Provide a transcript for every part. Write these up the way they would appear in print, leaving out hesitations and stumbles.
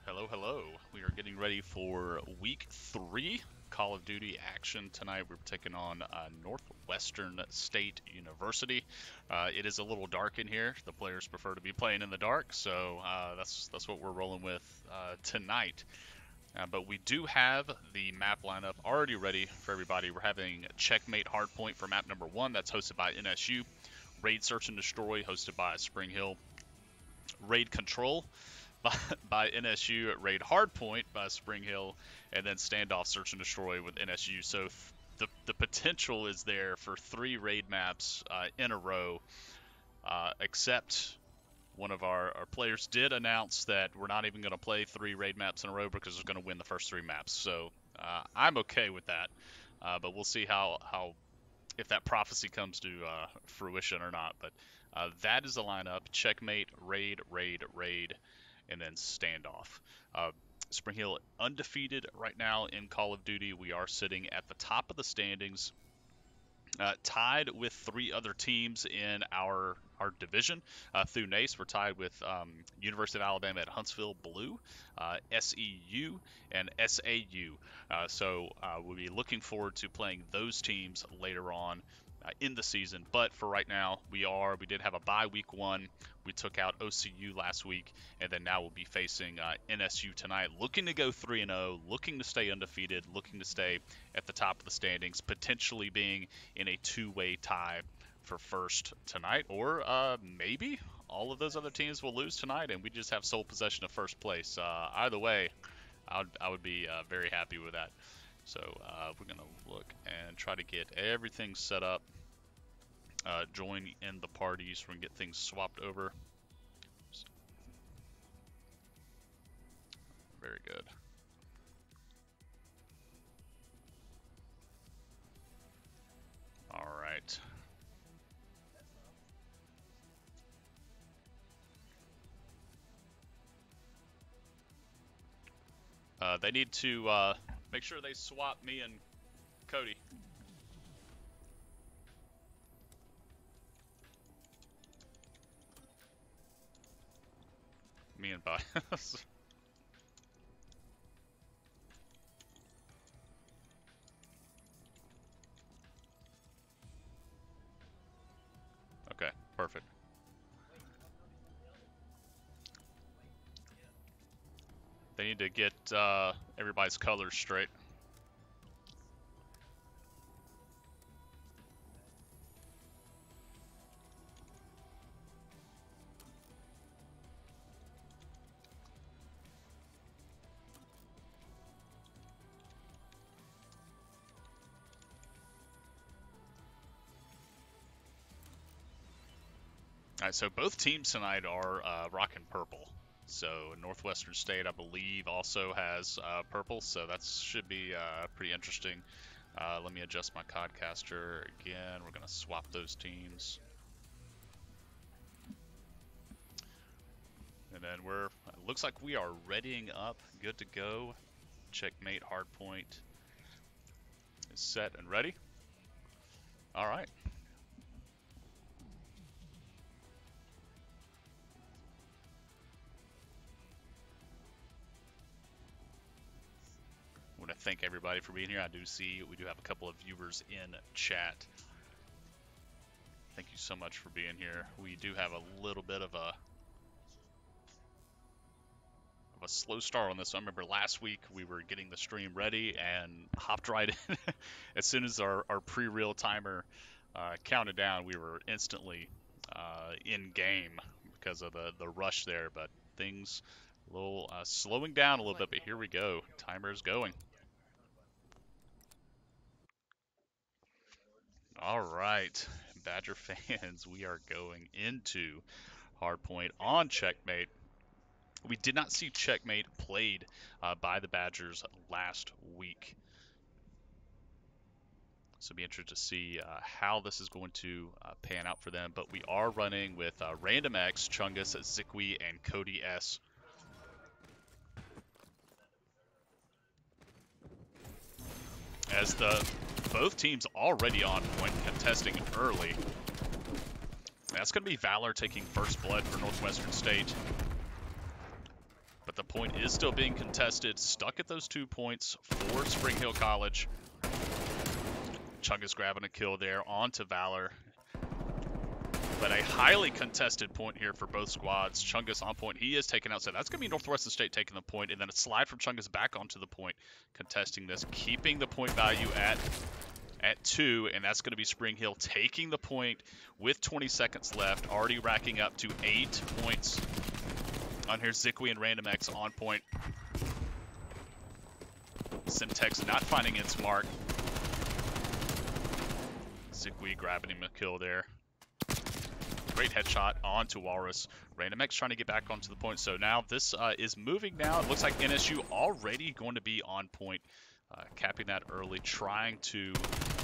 Hello, hello. We are getting ready for week 3 Call of Duty action tonight. We're taking on Northwestern State University. It is a little dark in here. The players prefer to be playing in the dark, so that's what we're rolling with tonight. But we do have the map lineup already ready for everybody. We're having Checkmate Hardpoint for map number 1. That's hosted by NSU. Raid Search and Destroy hosted by Spring Hill. Raid Control by NSU, Raid Hardpoint by Spring Hill, and then Standoff Search and Destroy with NSU. So the potential is there for 3 raid maps in a row, except one of our players did announce that we're not even going to play 3 raid maps in a row because we're going to win the first 3 maps. So I'm okay with that, but we'll see how if that prophecy comes to fruition or not. But that is the lineup: Checkmate, Raid, Raid, Raid, and then Standoff. Spring Hill undefeated right now in Call of Duty. We are sitting at the top of the standings, tied with 3 other teams in our division. Through NACE, we're tied with University of Alabama at Huntsville Blue, SEU, and SAU. So we'll be looking forward to playing those teams later on in the season. But for right now, we did have a bye week 1. We took out OCU last week, and then now we'll be facing NSU tonight, looking to go 3-0, looking to stay undefeated, looking to stay at the top of the standings, potentially being in a 2-way tie for first tonight, or maybe all of those other teams will lose tonight and we just have sole possession of first place. Either way, I would be very happy with that. So we're going to look and try to get everything set up. Join in the parties. We're going to get things swapped over. Very good. All right. They need to make sure they swap me and Cody. Me and Bias. Okay, perfect. They need to get everybody's colors straight. All right, so both teams tonight are rocking purple. So Northwestern State, I believe, also has purple, so that should be pretty interesting. Let me adjust my Codcaster again. We're going to swap those teams. And then it looks like we are readying up, good to go. Checkmate Hardpoint is set and ready. All right. I want to thank everybody for being here. I do see we do have a couple of viewers in chat. Thank you so much for being here. We do have a little bit of a slow start on this. I remember last week we were getting the stream ready and hopped right in. As soon as our pre-reel timer counted down, we were instantly in game because of the rush there. But things a little slowing down a little bit, but here we go. Timer is going. All right, Badger fans, we are going into Hardpoint on Checkmate. We did not see Checkmate played by the Badgers last week. So it'll be interesting to see how this is going to pan out for them. But we are running with Random X, Chungus, Zikwi, and Cody S. As both teams already on point, contesting early. That's going to be Valor taking first blood for Northwestern State. But the point is still being contested. Stuck at those 2 points for Spring Hill College. Chungus grabbing a kill there onto Valor. But a highly contested point here for both squads. Chungus on point. He is taken out. So that's going to be Northwestern State taking the point. And then a slide from Chungus back onto the point, contesting this, keeping the point value at 2. And that's going to be Spring Hill taking the point with 20 seconds left. Already racking up to 8 points. On here, Zikwi and Random X on point. Simtex not finding its mark. Zikwi grabbing him a kill there. Great headshot onto Walrus. Random X trying to get back onto the point. So now this is moving now. It looks like NSU already going to be on point. Capping that early, trying to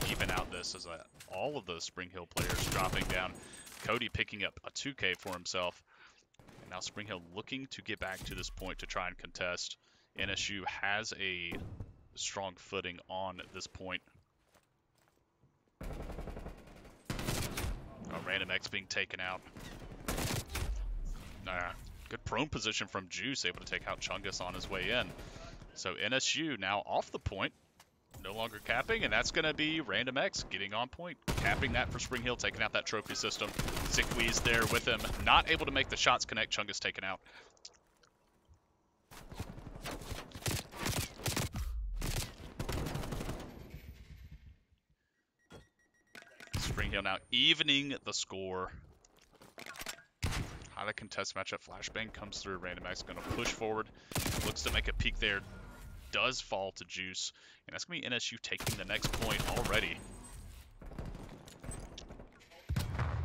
even out this as all of those Spring Hill players dropping down. Cody picking up a 2K for himself. And now Spring Hill looking to get back to this point to try and contest. NSU has a strong footing on this point. Random X being taken out. Good prone position from Juice, able to take out Chungus on his way in. So NSU now off the point, no longer capping, and that's going to be Random X getting on point, capping that for Spring Hill, taking out that trophy system. Zikwi's there with him, not able to make the shots connect. Chungus taken out. Spring Hill now evening the score. Highly contested matchup. Flashbang comes through. Random X going to push forward. Looks to make a peek there. Does fall to Juice. And that's going to be NSU taking the next point already.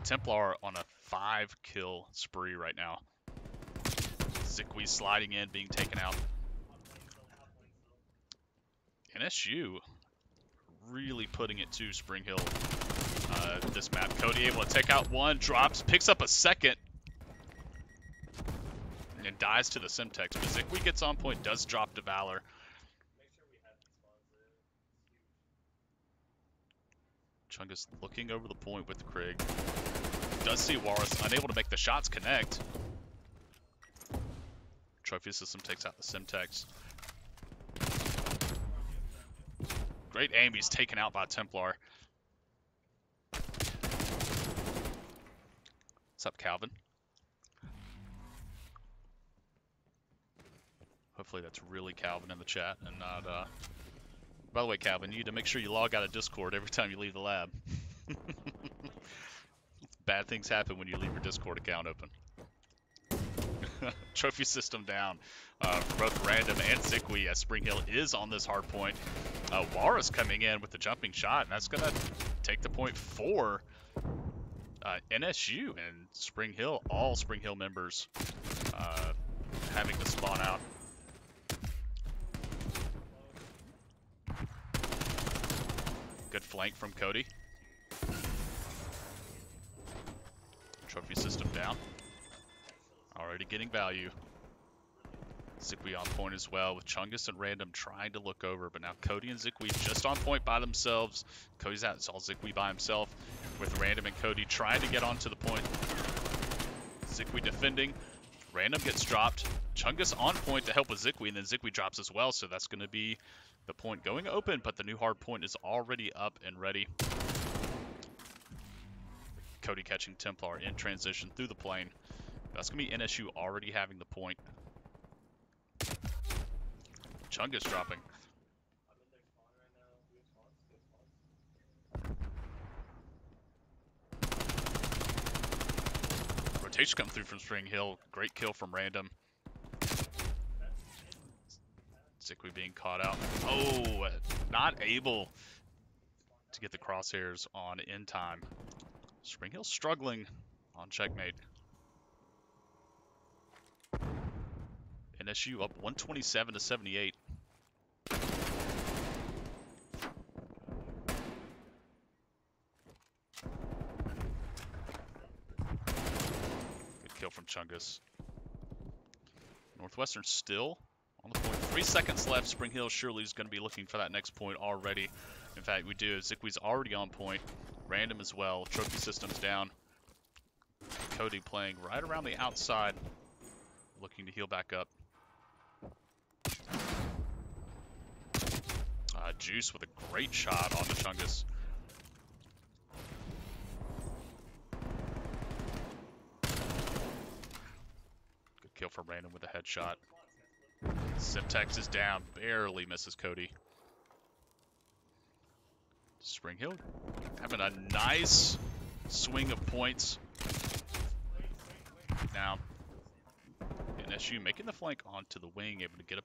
Templar on a 5-kill spree right now. Zikwi sliding in, being taken out. NSU really putting it to Spring Hill this map. Cody able to take out one, drops, picks up a second, and dies to the Simtex. But Zikwi gets on point, does drop to Valor. Chungus looking over the point with Krieg. Does see Walrus, unable to make the shots connect. Trophy system takes out the Simtex. Great aim, he's taken out by Templar. What's up, Calvin? Hopefully that's really Calvin in the chat and not, By the way, Calvin, you need to make sure you log out of Discord every time you leave the lab. Bad things happen when you leave your Discord account open. Trophy system down for both Random and Zikwi as Spring Hill is on this hard point. Walrus coming in with the jumping shot, and that's going to take the point for NSU and Spring Hill. All Spring Hill members having to spawn out. Good flank from Cody. Trophy system down. Already getting value. Zikwi on point as well with Chungus and Random trying to look over, but now Cody and Zikwi just on point by themselves. Cody's out, it's all Zikwi by himself with Random and Cody trying to get onto the point. Zikwi defending. Random gets dropped. Chungus on point to help with Zikwi, and then Zikwi drops as well, so that's going to be the point going open, but the new hard point is already up and ready. Cody catching Templar in transition through the plane. That's going to be NSU already having the point. Chungus dropping. Rotation come through from Spring Hill. Great kill from Random. Zikwi being caught out. Oh, not able to get the crosshairs on in time. Spring Hill struggling on checkmate. NSU up 127 to 78. Good kill from Chungus. Northwestern still on the point. 3 seconds left. Spring Hill surely is going to be looking for that next point already. In fact, we do. Zikwi's already on point. Random as well. Trophy system's down. Cody playing right around the outside. Looking to heal back up. Juice with a great shot on the Chungus. Good kill from Random with a headshot. Simtex is down, barely misses Cody. Spring Hill having a nice swing of points. Now, NSU making the flank onto the wing, able to get a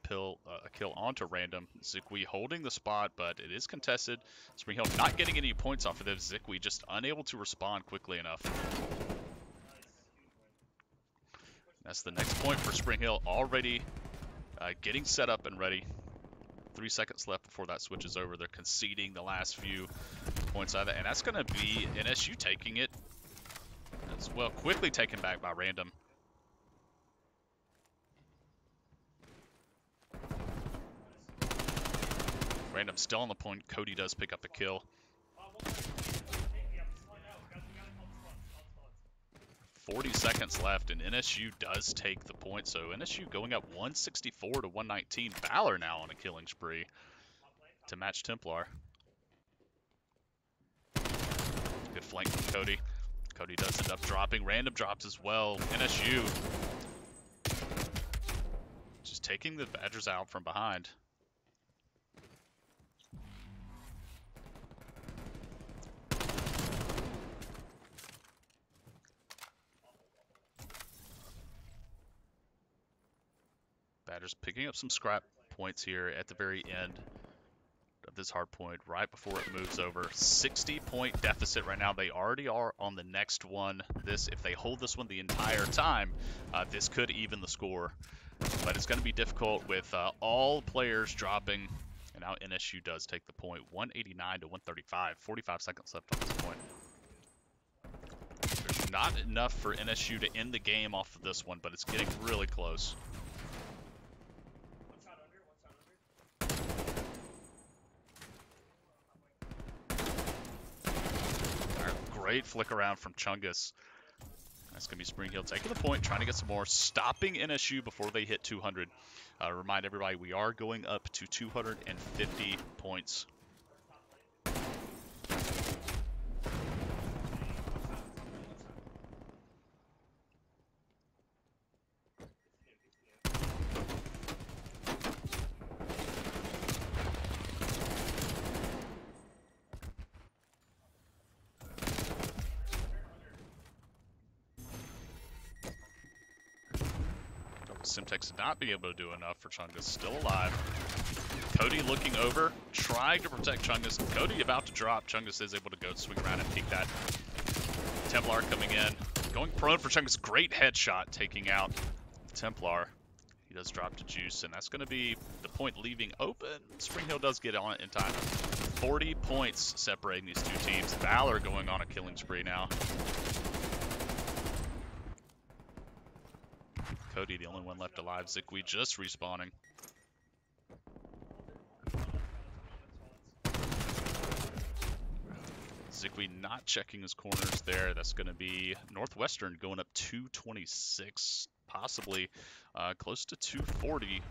kill onto Random. Zikwi holding the spot, but it is contested. Spring Hill not getting any points off of this. Zikwi just unable to respond quickly enough. That's the next point for Spring Hill, already getting set up and ready. 3 seconds left before that switches over. They're conceding the last few points out of that, and that's going to be NSU taking it as well. Quickly taken back by Random. Random still on the point. Cody does pick up the kill. 40 seconds left, and NSU does take the point. So NSU going up 164 to 119. Valor now on a killing spree to match Templar. Good flank from Cody. Cody does end up dropping. Random drops as well. NSU just taking the Badgers out from behind. Badgers picking up some scrap points here at the very end of this hard point, right before it moves over. 60-point deficit right now. They already are on the next one. If they hold this one the entire time, this could even the score. But it's going to be difficult with all players dropping. And now NSU does take the point. 189 to 135. 45 seconds left on this point. There's not enough for NSU to end the game off of this one, but it's getting really close. Great flick around from Chungus. That's going to be Spring Hill taking the point, trying to get some more, stopping NSU before they hit 200. Remind everybody, we are going up to 250 points. Simtex not being able to do enough for Chungus, still alive. Cody looking over, trying to protect Chungus. Cody about to drop. Chungus is able to go swing around and peek that. Templar coming in, going prone for Chungus. Great headshot taking out Templar. He does drop to Juice, and that's going to be the point leaving open. Spring Hill does get on it in time. 40 points separating these two teams. Valor going on a killing spree now. Cody, the only one left alive. Zikwi just respawning. Zikwi not checking his corners there. That's going to be Northwestern going up 226, possibly close to 240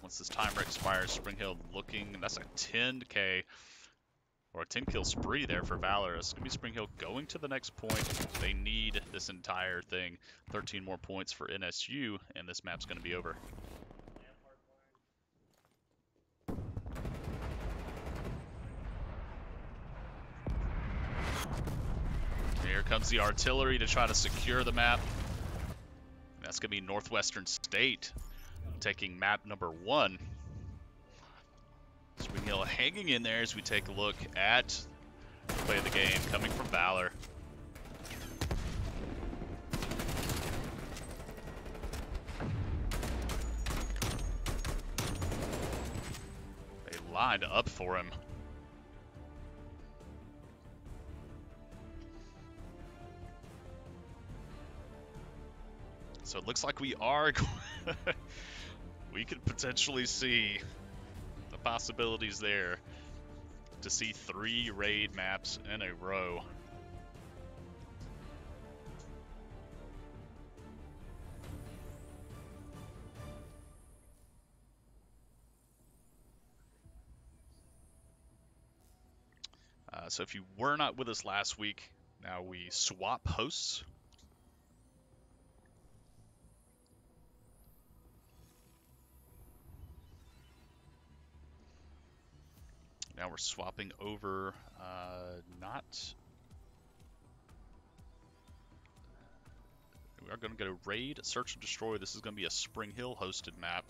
once this timer expires. Spring Hill looking, that's a 10K or a 10 kill spree there for Valor. It's going to be Spring Hill going to the next point. They need this entire thing. 13 more points for NSU, and this map's going to be over. Here comes the artillery to try to secure the map. That's going to be Northwestern State taking map number 1. Spring Hill hanging in there as we take a look at the play of the game coming from Valor. They lined up for him. So it looks like we are we could potentially see the possibilities there to see 3 raid maps in a row. So if you were not with us last week, now we swap hosts. Now we're swapping over, we are going to go raid, search and destroy. This is going to be a Spring Hill hosted map.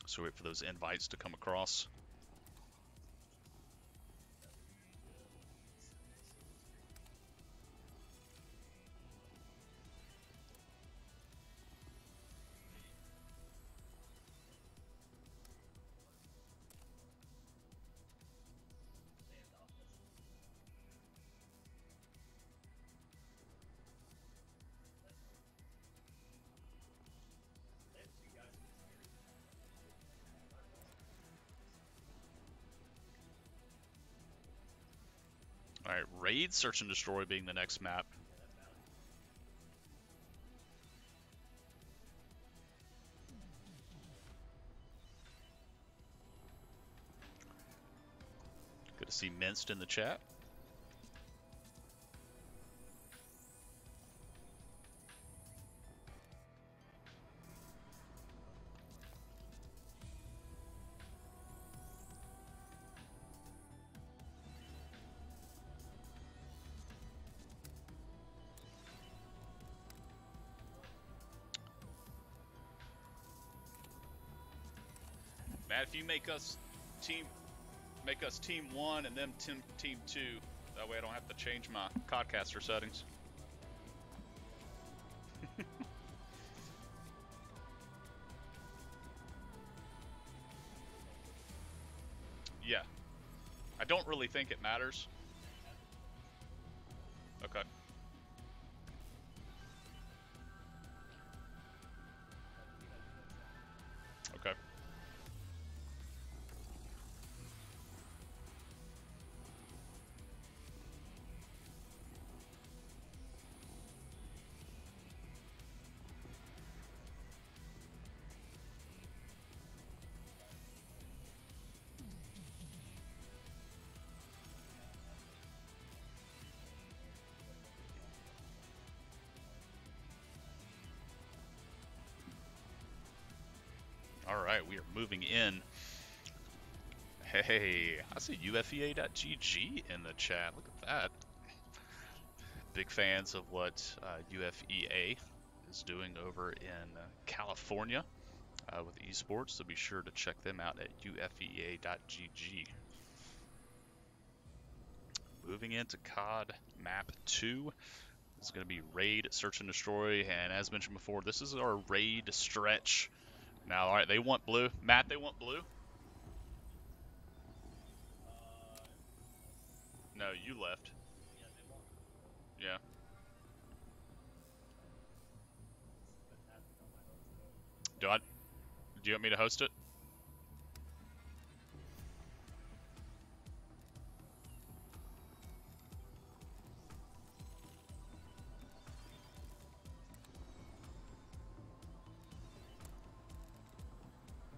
So wait for those invites to come across. Alright, raid, search and destroy being the next map. Good to see Minced in the chat. Matt, if you make us team 1 and them team 2, that way I don't have to change my codcaster settings. Yeah. I don't really think it matters. Okay. Okay. Alright, we are moving in. Hey, I see UFEA.gg in the chat. Look at that. Big fans of what UFEA is doing over in California with esports, so be sure to check them out at UFEA.gg. Moving into COD Map 2. This is going to be raid, search and destroy, and as mentioned before, this is our raid stretch. Now, alright, they want blue. Matt, they want blue? No, you left. Yeah. Do you want me to host it?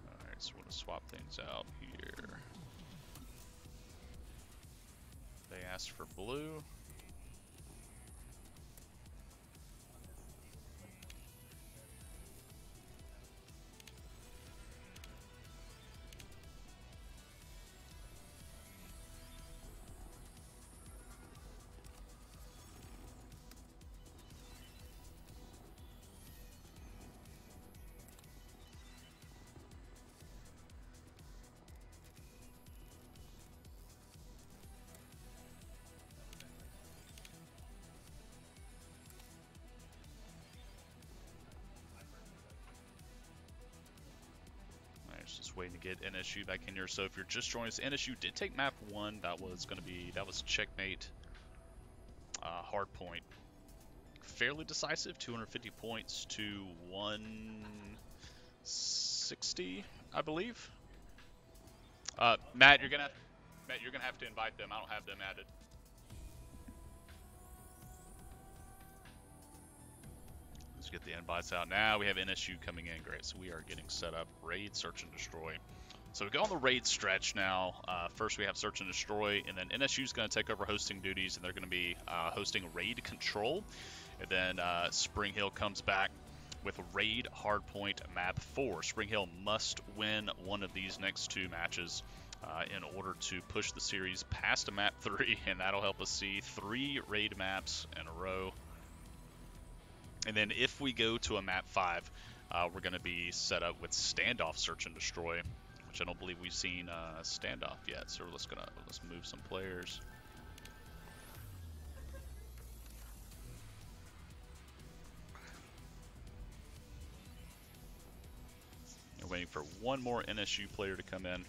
Alright, so we're going to swap things out here. They asked for blue. Just waiting to get NSU back in here. So if you're just joining us, NSU did take map 1. That was checkmate. Hard point. Fairly decisive. 250 points to 160, I believe. Matt, you're gonna have to invite them. I don't have them added. Let's get the invites out. Now we have NSU coming in. Great. So we are getting set up. Raid, search, and destroy. So we go on the raid stretch now. First we have search and destroy, and then NSU is going to take over hosting duties, and they're going to be hosting raid control. And then Spring Hill comes back with raid hardpoint map 4. Spring Hill must win one of these next 2 matches in order to push the series past a map 3, and that'll help us see 3 raid maps in a row. And then if we go to a map 5, we're going to be set up with standoff search and destroy, which I don't believe we've seen standoff yet. So let's move some players. We're waiting for one more NSU player to come in, and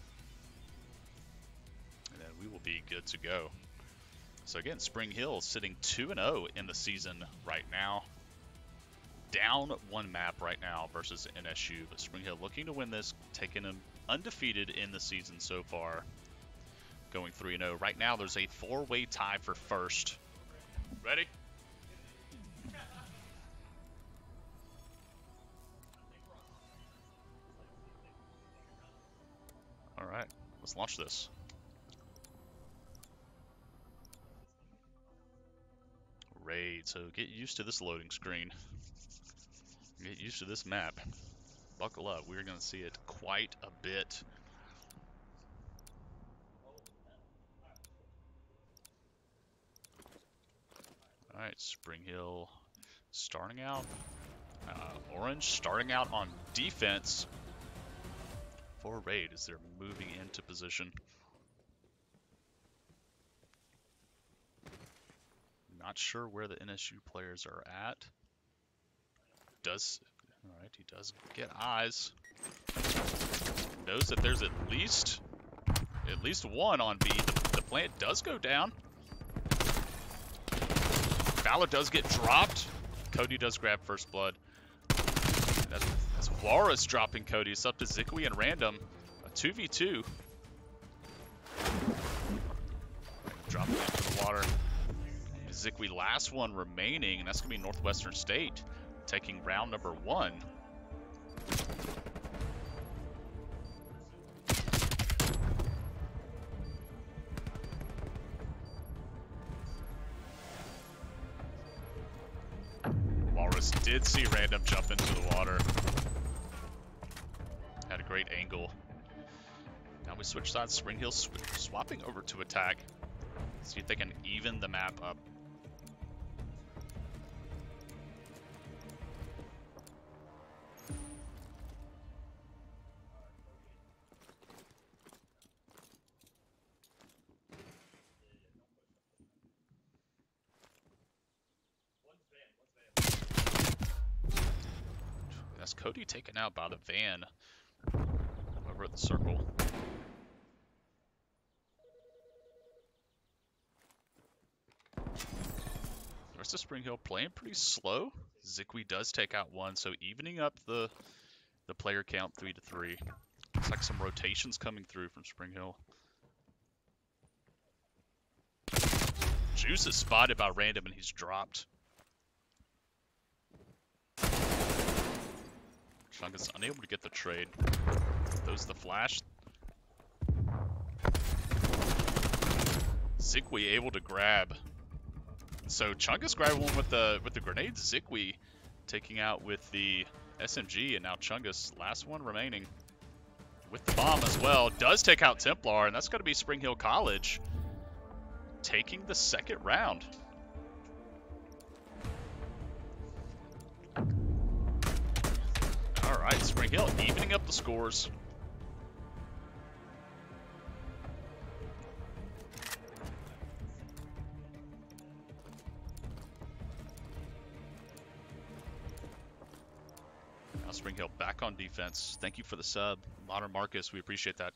then we will be good to go. So again, Spring Hill sitting 2-0 in the season right now. Down 1 map right now versus NSU, but Spring Hill looking to win this, taking them undefeated in the season so far, going 3-0. Right now there's a 4-way tie for first. Ready? All right, let's launch this. Raid, so get used to this loading screen. Get used to this map. Buckle up, we're going to see it quite a bit. Alright, Spring Hill starting out. Orange starting out on defense for raid as they're moving into position. Not sure where the NSU players are at. Alright, he does get eyes. Knows that there's at least one on B. The plant does go down. Valor does get dropped. Cody does grab first blood. That's Walrus dropping Cody. It's up to Zikwi and Random. A 2v2. Dropping into the water. Zikwi last one remaining, and that's going to be Northwestern State taking round number 1. Walrus did see Random jump into the water. Had a great angle. Now we switch sides. Spring Hill swapping over to attack. See if they can even the map up. That's Cody taken out by the van over at the circle. The rest of Spring Hill playing pretty slow. Zikwi does take out 1, so evening up the player count 3-3. Looks like some rotations coming through from Spring Hill. Juice is spotted by Random and he's dropped. Chunk is unable to get the trade. Throws the flash. Zikwi able to grab. So Chungus grabbed one with the grenades. Zikwi taking out with the SMG, and now Chungus, last one remaining with the bomb as well. Does take out Templar, and that's going to be Spring Hill College taking the 2nd round. All right, Spring Hill evening up the scores. Now Spring Hill back on defense. Thank you for the sub, Modern Marcus. We appreciate that.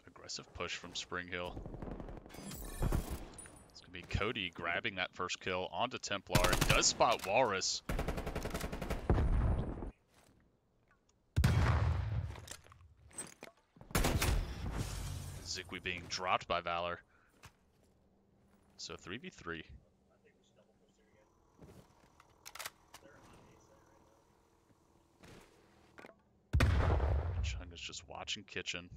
Aggressive push from Spring Hill. It's going to be Cody grabbing that first kill onto Templar. It does spot Walrus. Zikwi being dropped by Valor. So 3v3. Chunga's just watching kitchen.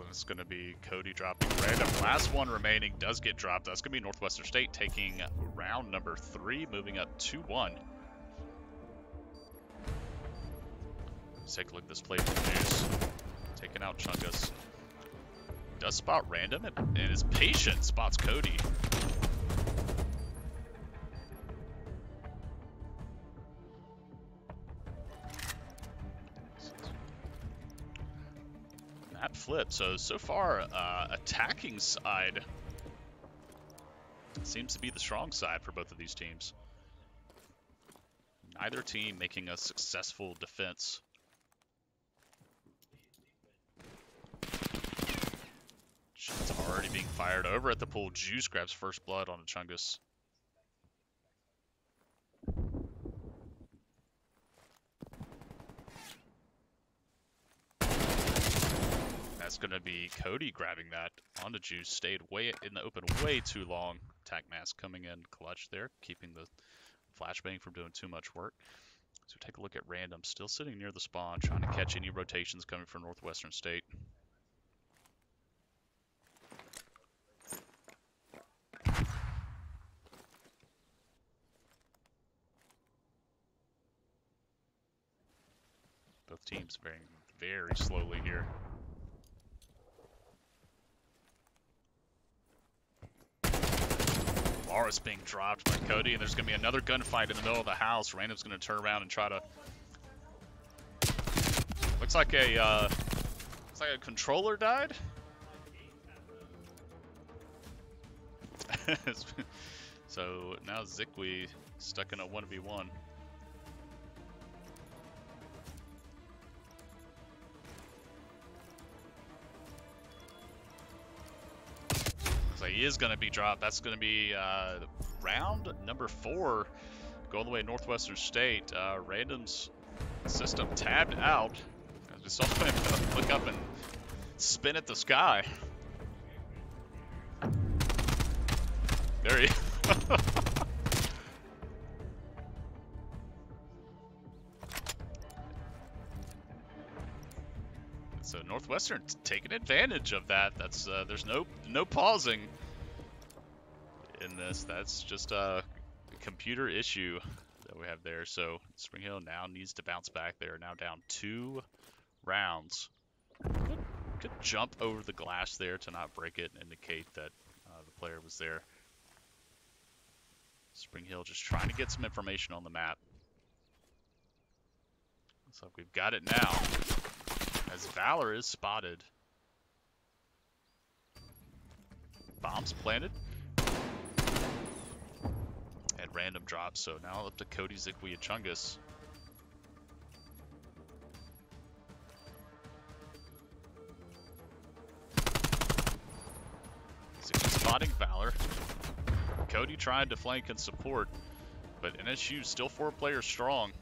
It's going to be Cody dropping random. Last one remaining does get dropped. That's going to be Northwestern State taking round number 3, moving up 2-1. Let's take a look at this play from Juice. Taking out Chungus. Does spot random and is patient. Spots Cody. Flip. So far, attacking side seems to be the strong side for both of these teams. Neither team making a successful defense. Shots already being fired over at the pool. Juice grabs first blood on a Chungus. That's going to be Cody grabbing that onto Juice. Stayed way in the open way too long. Attack mask coming in clutch there, keeping the flashbang from doing too much work. So take a look at random, still sitting near the spawn, trying to catch any rotations coming from Northwestern State. Both teams very slowly here. Morris being dropped by Cody, and there's going to be another gunfight in the middle of the house. Random's going to turn around and try to... Looks like a controller died. So now Zikwi stuck in a 1v1. He is going to be dropped. That's going to be round number 4 going the way Northwestern State. Random's system tabbed out. As we saw him look up and spin at the sky. There he So Northwestern taking advantage of that. That's there's no pausing in this. That's just a computer issue that we have there. So Spring Hill now needs to bounce back. They are now down 2 rounds. Good jump over the glass there to not break it and indicate that the player was there. Spring Hill just trying to get some information on the map. Looks like we've got it now. As Valor is spotted. Bombs planted. And random drops, so now up to Cody, Zikwi, and Chungus. Zikwi spotting Valor. Cody trying to flank and support, but NSU still 4 players strong.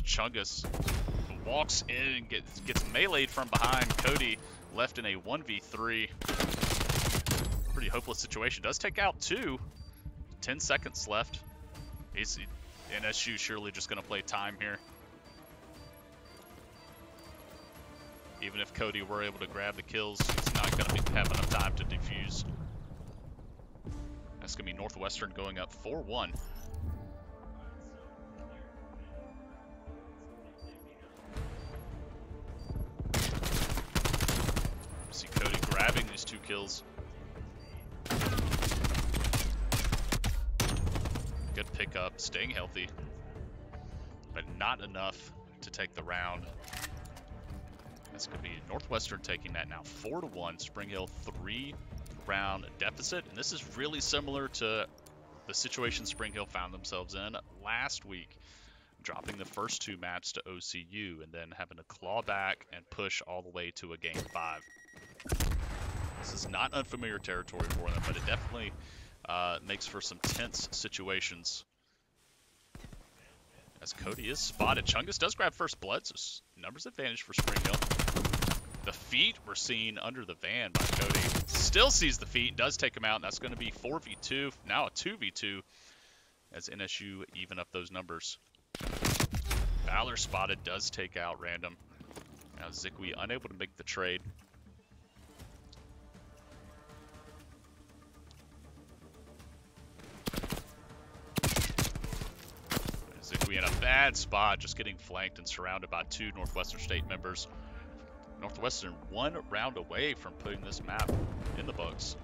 Chungus walks in and gets meleeed from behind. Cody left in a 1v3. Pretty hopeless situation. Does take out 2. 10 seconds left. NSU surely just going to play time here. Even if Cody were able to grab the kills, he's not going to have enough time to defuse. That's going to be Northwestern going up 4-1. See Cody grabbing these 2 kills. Good pickup, staying healthy, but not enough to take the round. That's going to be Northwestern taking that now 4-1. Spring Hill 3-round deficit, and this is really similar to the situation Spring Hill found themselves in last week. dropping the first 2 maps to OCU and then having to claw back and push all the way to a Game 5. This is not unfamiliar territory for them, but it definitely makes for some tense situations. As Cody is spotted, Chungus does grab first blood, so numbers advantage for Spring Hill. The feet we're seeing under the van by Cody. Still sees the feet, does take him out, and that's going to be 4v2, now a 2v2, as NSU even up those numbers. Valor spotted, does take out Random. Now Zikwi unable to make the trade. Zikwi in a bad spot, just getting flanked and surrounded by 2 Northwestern State members. Northwestern 1 round away from putting this map in the books.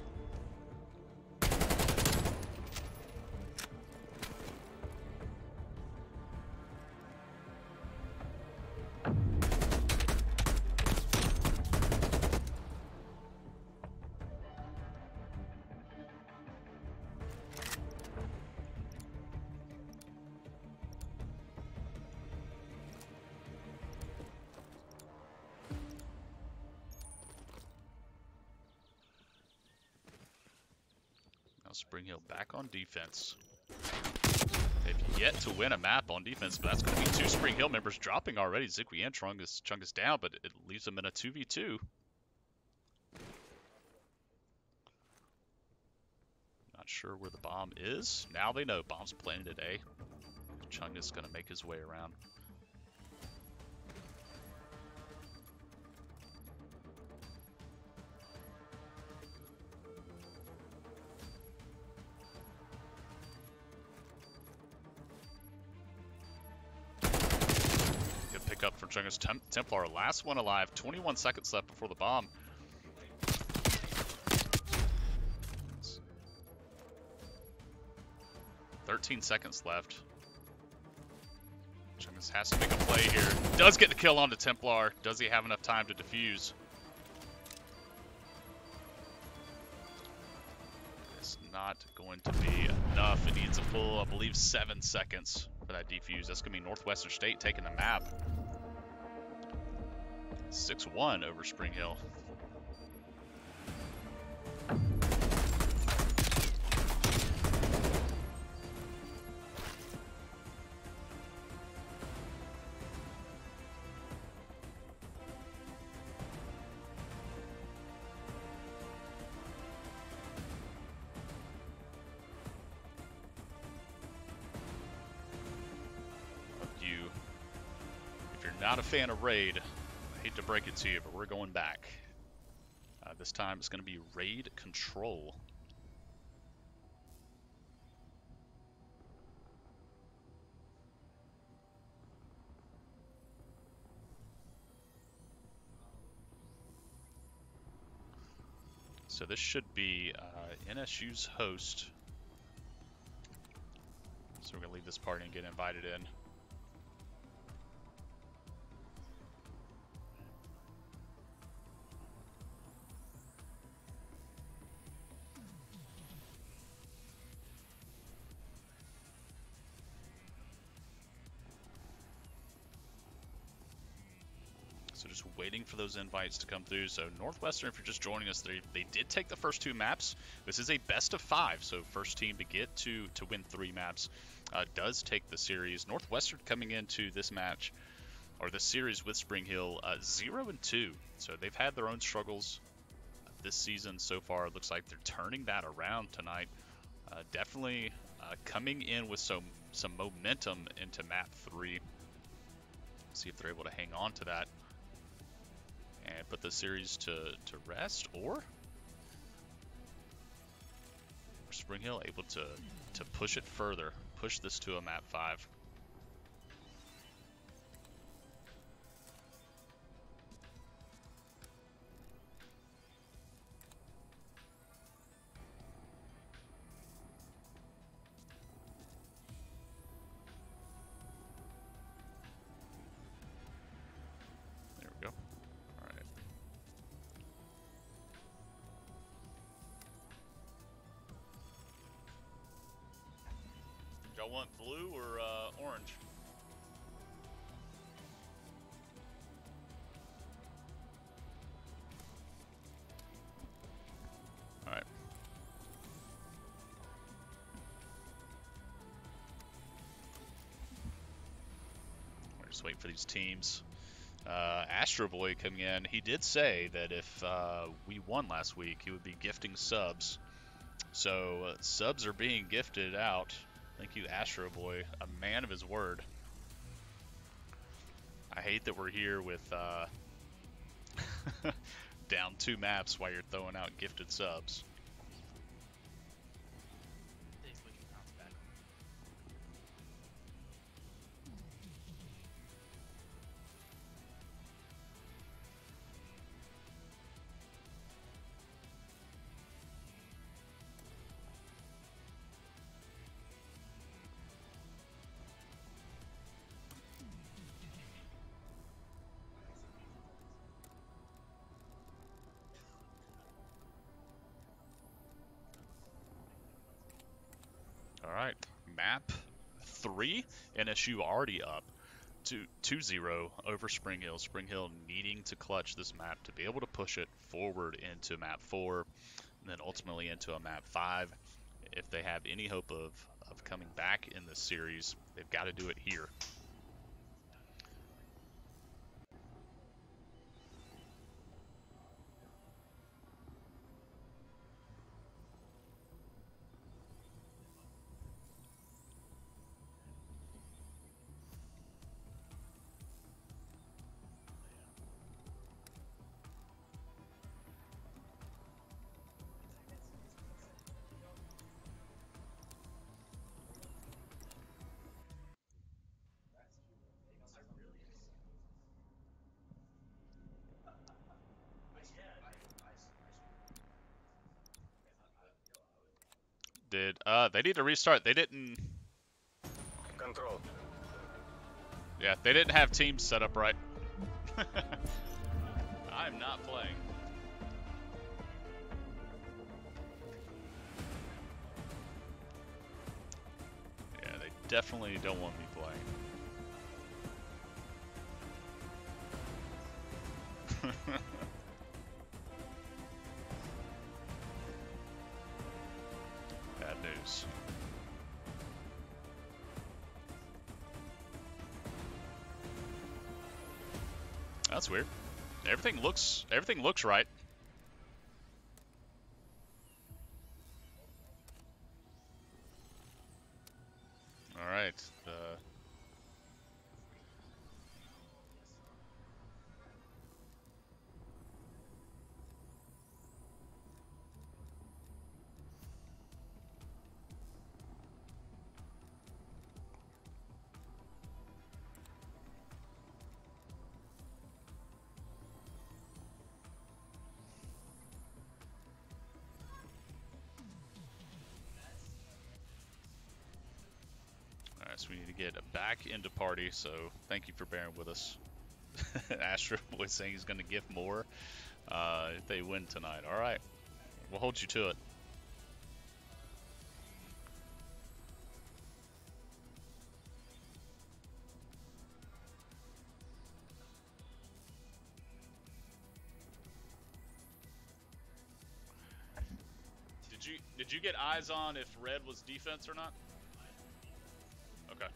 Spring Hill back on defense. They've yet to win a map on defense, but that's going to be 2 Spring Hill members dropping already. Zikwi and Chungus down, but it leaves them in a 2v2. Not sure where the bomb is. Now they know bomb's planted at A. Chungus going to make his way around. Up for Chungus Templar, last one alive, 21 seconds left before the bomb. 13 seconds left. Chungus has to make a play here. Does get the kill onto Templar. Does he have enough time to defuse? It's not going to be enough. It needs a full, I believe, 7 seconds for that defuse. That's going to be Northwestern State taking the map. 6-1 over Spring Hill. If you're not a fan of Raid, I hate to break it to you, but we're going back. This time it's going to be Raid Control. So this should be NSU's host. So we're going to leave this party and get invited in. So just waiting for those invites to come through. So Northwestern, if you're just joining us, they did take the first 2 maps. This is a best of 5, so first team to get to win 3 maps does take the series. Northwestern coming into this match, or this series with Spring Hill, 0-2. So they've had their own struggles this season so far. It looks like they're turning that around tonight. Definitely coming in with some momentum into map 3. See if they're able to hang on to that and put the series to rest, or Spring Hill able to push it further, push this to a map 5. There we go. All right. Y'all want blue or orange? Just waiting for these teams. Astro Boy coming in. He did say that if we won last week, he would be gifting subs. So subs are being gifted out. Thank you, Astro Boy, a man of his word. I hate that we're here with down 2 maps while you're throwing out gifted subs. All right, map 3, NSU already up to 2-0 over Spring Hill. Spring Hill needing to clutch this map to be able to push it forward into map 4, and then ultimately into a map 5. If they have any hope of coming back in this series, they've got to do it here. They need to restart. They didn't. Control. Yeah, they didn't have teams set up right. I'm not playing. Yeah, they definitely don't want me playing. Bad news. That's weird. Everything looks right. All right. So we need to get back into party, so thank you for bearing with us. Astro Boy saying he's going to give more if they win tonight. All right, we'll hold you to it. Did you get eyes on if red was defense or not? Okay.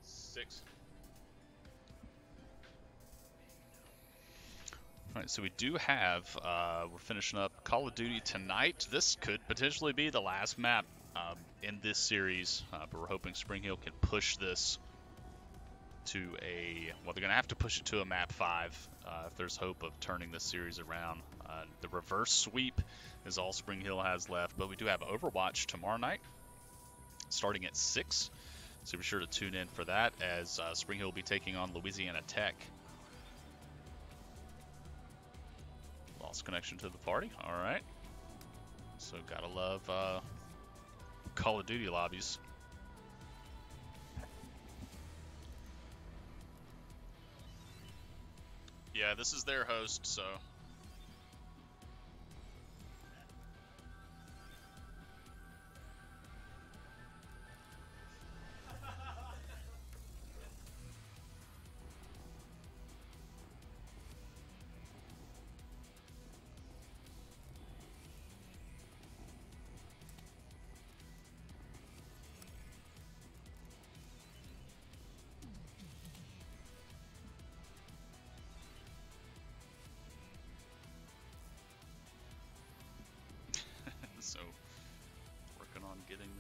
Six. All right, so we do have, we're finishing up Call of Duty tonight. This could potentially be the last map in this series, but we're hoping Spring Hill can push this to well, they're going to have to push it to a map 5 if there's hope of turning this series around. The reverse sweep is all Spring Hill has left, but we do have Overwatch tomorrow night starting at 6, so be sure to tune in for that as Spring Hill will be taking on Louisiana Tech. Lost connection to the party. All right. So gotta love Call of Duty lobbies. Yeah, this is their host, so.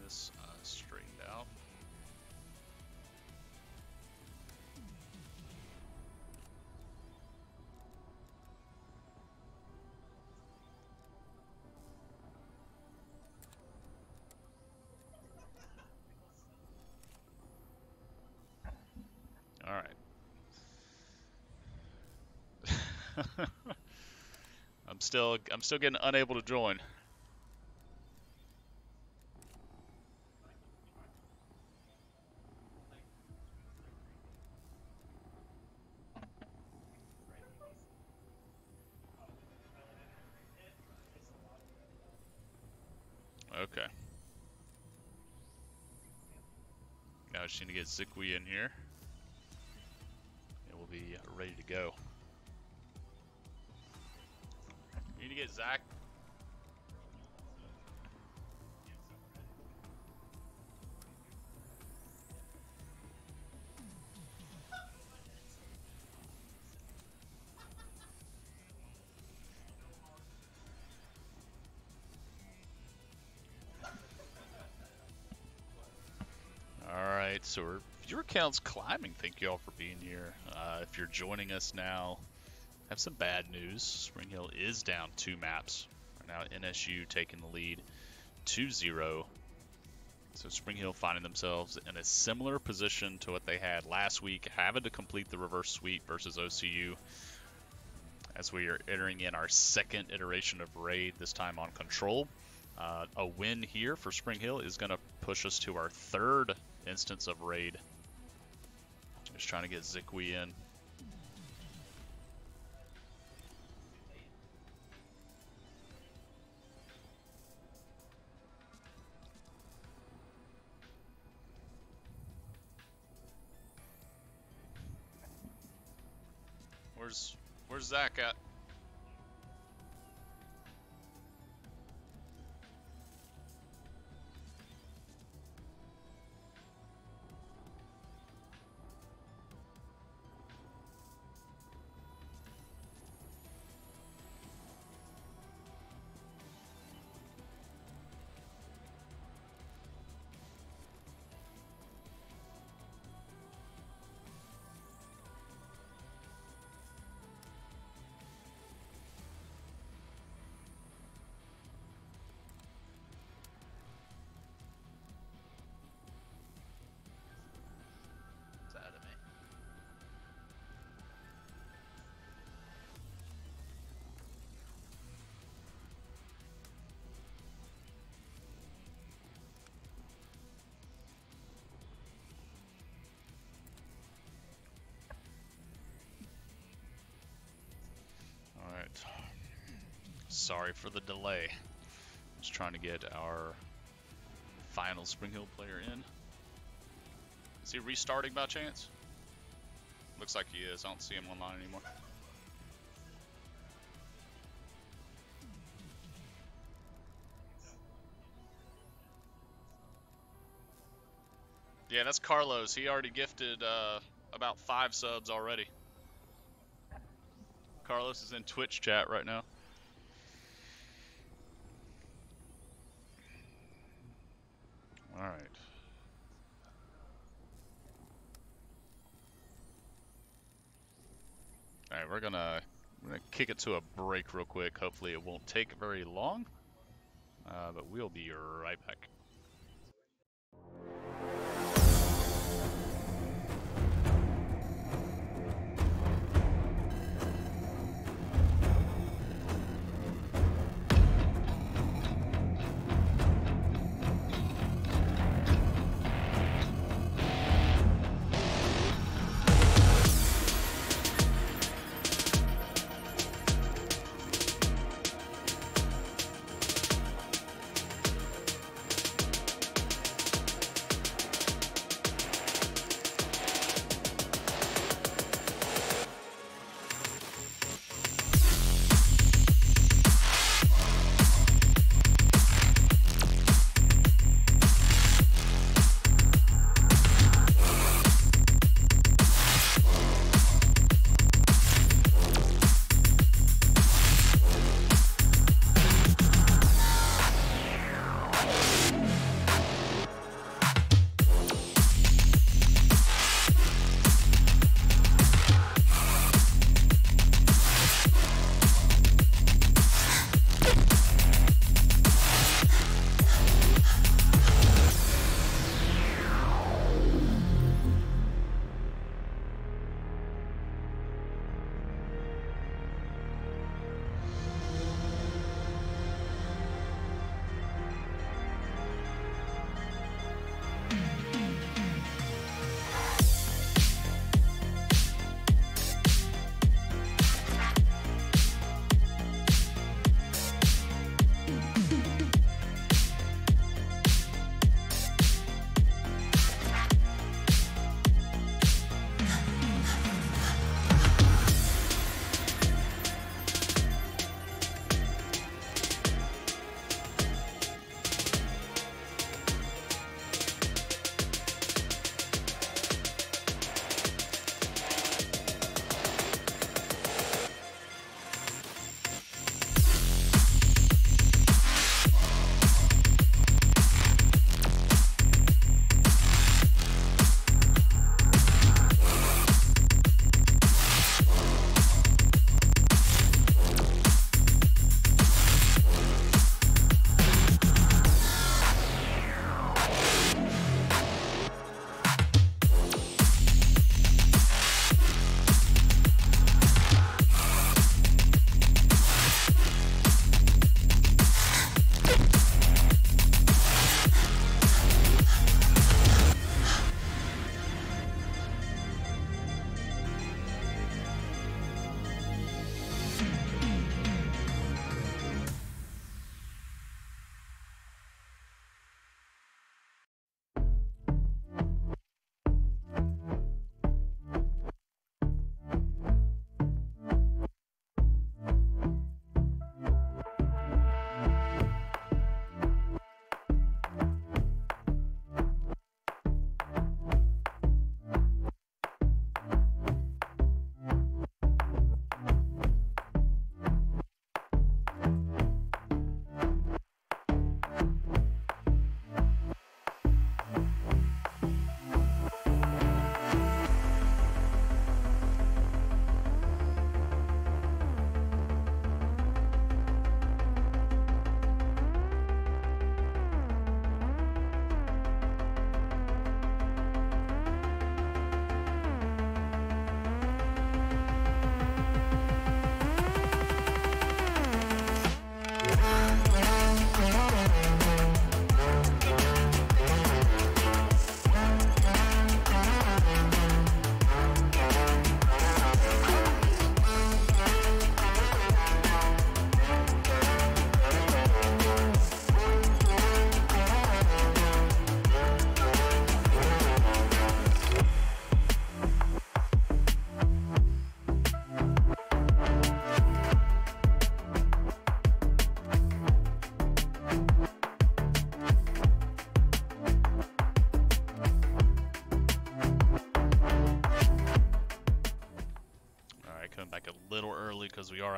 this straightened out. All right. I'm still getting unable to join. Okay. Now I just need to get Zikwi in here. And we'll be ready to go. You need to get Zach. Alright, so our viewer count's climbing. Thank you all for being here. If you're joining us now, I have some bad news. Spring Hill is down 2 maps. Right now NSU taking the lead 2-0. So Spring Hill finding themselves in a similar position to what they had last week, having to complete the reverse sweep versus OCU as we are entering in our second iteration of Raid, this time on Control. A win here for Spring Hill is going to push us to our third instance of Raid. Just trying to get Zikwi in. Where's Zach at? Alright. Sorry for the delay. Just trying to get our final Spring Hill player in. Is he restarting by chance? Looks like he is. I don't see him online anymore. Yeah, that's Carlos. He already gifted about 5 subs already. Carlos is in Twitch chat right now. All right. All right, we're gonna kick it to a break real quick. Hopefully it won't take very long, but we'll be right back.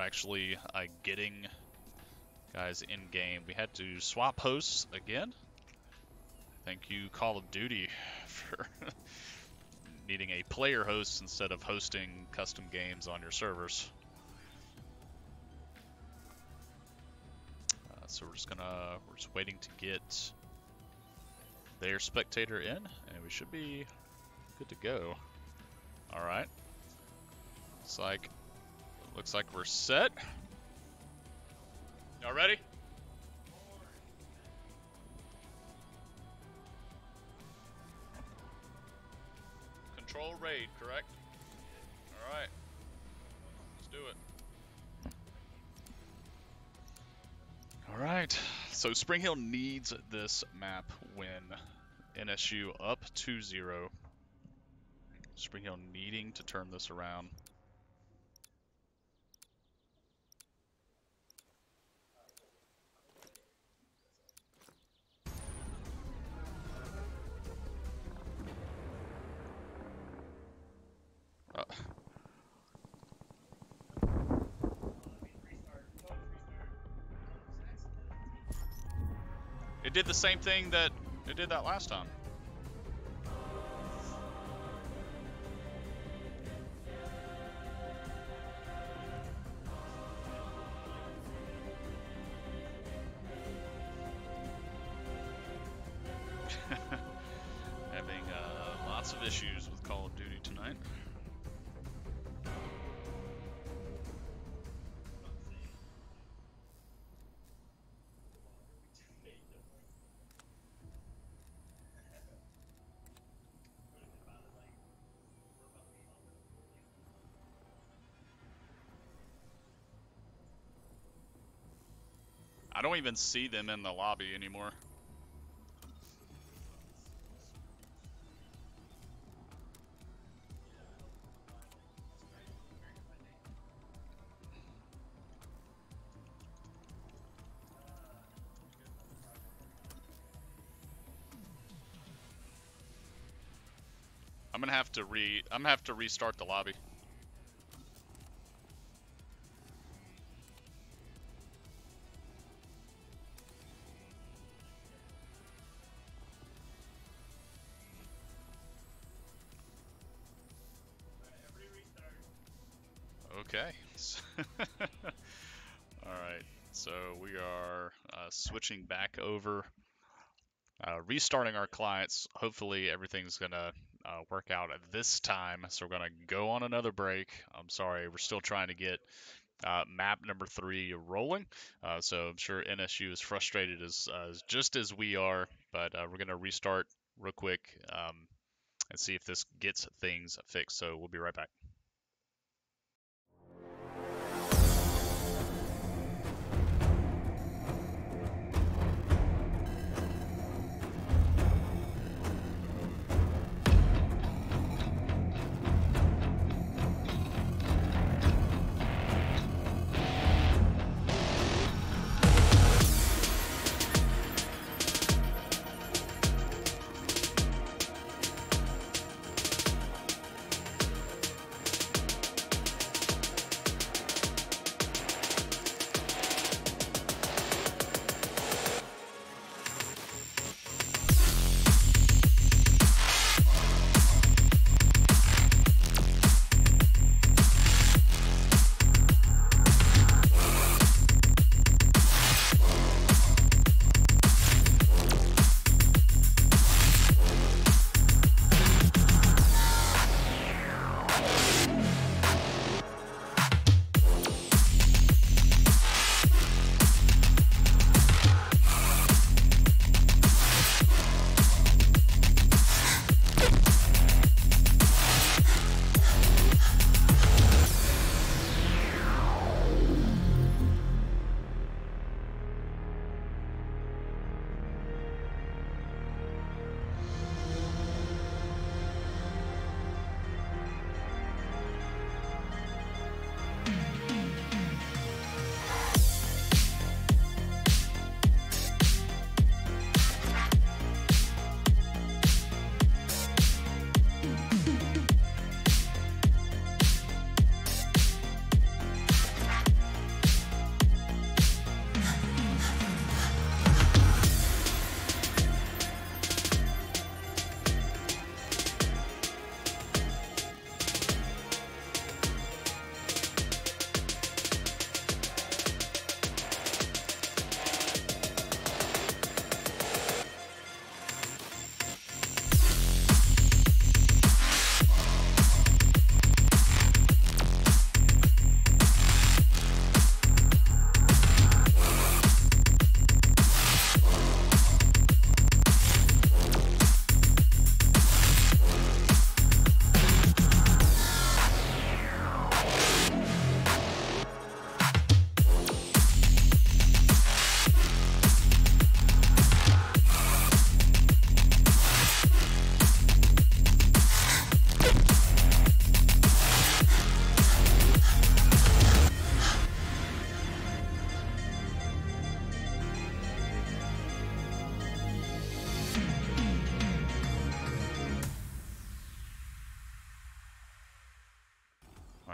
actually getting guys in game. We had to swap hosts again. Thank you, Call of Duty, for needing a player host instead of hosting custom games on your servers. So we're just waiting to get their spectator in, and we should be good to go. All right. Looks like we're set. Y'all ready? Control raid, correct? All right. Let's do it. All right. So Spring Hill needs this map win. NSU up 2-0. Spring Hill needing to turn this around. It did the same thing that it did that last time. Having lots of issues with Call of Duty tonight. I don't even see them in the lobby anymore. I'm gonna have to restart the lobby. Okay. All right. So we are switching back over, restarting our clients. Hopefully everything's gonna work out at this time. So we're gonna go on another break. I'm sorry, we're still trying to get map number 3 rolling. So I'm sure NSU is frustrated as just as we are, but we're gonna restart real quick and see if this gets things fixed. So we'll be right back.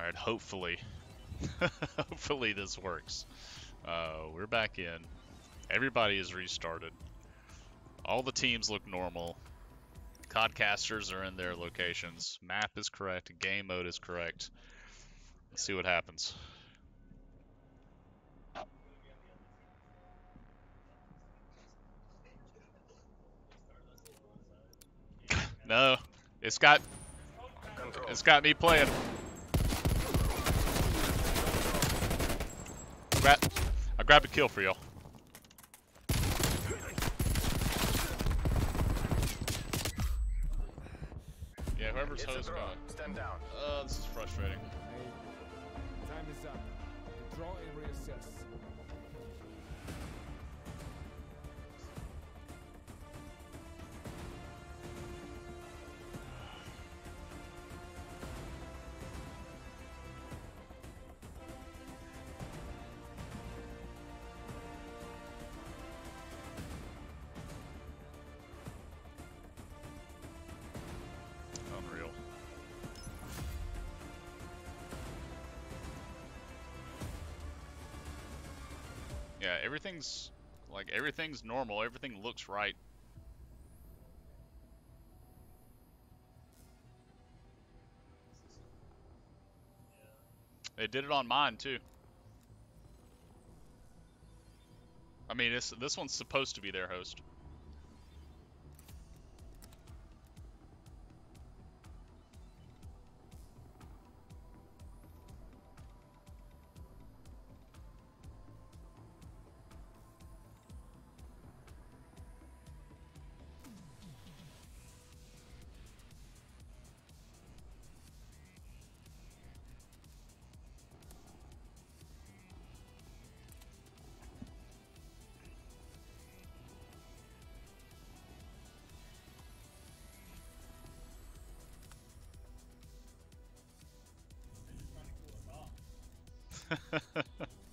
Alright, hopefully. Hopefully this works. We're back in. Everybody is restarted. All the teams look normal. Codcasters are in their locations. Map is correct. Game mode is correct. Let's see what happens. No, it's got me playing. I grabbed a kill for y'all. Yeah, whoever's hosting it. Stand down. This is frustrating. Hey, time is up. Draw and reassess. Unreal. Yeah, everything's normal. Everything looks right. They did it on mine too. I mean, this one's supposed to be their host.